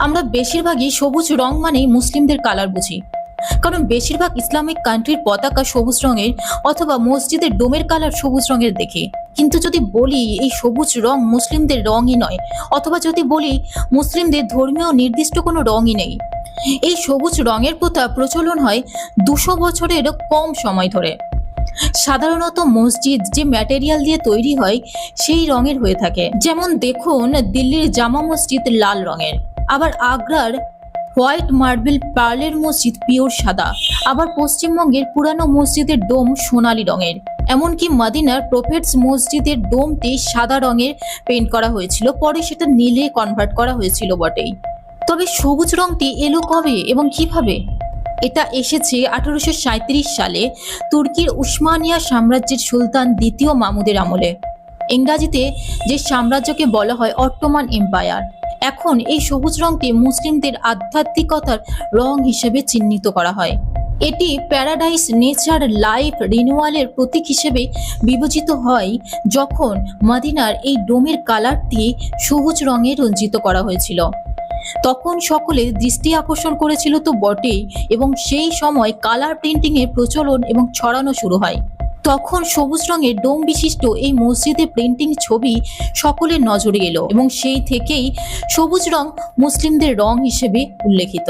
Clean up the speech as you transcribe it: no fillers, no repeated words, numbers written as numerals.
আমরা বেশিরভাগই সবুজ রং মানেই মুসলিমদের কালার বুঝি, কারণ বেশিরভাগ ইসলামিক কান্ট্রির পতাকা সবুজ রঙের অথবা মসজিদের ডোমের কালার সবুজ রঙের দেখি। কিন্তু যদি বলি এই সবুজ রং মুসলিমদের রঙই নয়, অথবা যদি বলি মুসলিমদের ধর্মীয় নির্দিষ্ট কোনো রঙই নেই, এই সবুজ রঙের প্রথা প্রচলন হয় 200 বছরেরও কম সময় ধরে। সাধারণত মসজিদ যে ম্যাটেরিয়াল দিয়ে তৈরি হয় সেই রঙের হয়ে থাকে। যেমন দেখুন, দিল্লির জামা মসজিদ লাল রঙের, আবার আগ্রার হোয়াইট মার্বেল পার্লের মসজিদ পিওর সাদা, আবার পশ্চিমবঙ্গের পুরানো মসজিদের ডোম সোনালী রঙের। এমনকি মদিনার প্রফেটস মসজিদের ডোমটি সাদা রঙের পেইন্ট করা হয়েছিল, পরে সেটা নীলে কনভার্ট করা হয়েছিল বটেই। তবে সবুজ রংটি এলো কবে এবং কিভাবে? এটা এসেছে 1837 সালে তুর্কির উসমানিয়া সাম্রাজ্যের সুলতান দ্বিতীয় মামুদের আমলে। ইংরাজিতে যে সাম্রাজ্যকে বলা হয় অটোমান এম্পায়ার। এখন এই সবুজ রংটি মুসলিমদের আধ্যাত্মিকতার রং হিসেবে চিহ্নিত করা হয়। এটি প্যারাডাইস, নেচার, লাইফ, রিনিউয়ালের প্রতীক হিসেবে বিবেচিত হয় যখন মদিনার এই ডোমের কালারটি সবুজ রঙে রঞ্জিত করা হয়েছিল। তখন সকলের দৃষ্টি আকর্ষণ করেছিল তো বটেই, এবং সেই সময় কালার প্রিন্টিং এর প্রচলন এবং ছড়ানো শুরু হয়। তখন সবুজ রঙের ডোম বিশিষ্ট এই মসজিদে প্রিন্টিং ছবি সকলের নজরে এলো এবং সেই থেকেই সবুজ রং মুসলিমদের রং হিসেবে উল্লেখিত।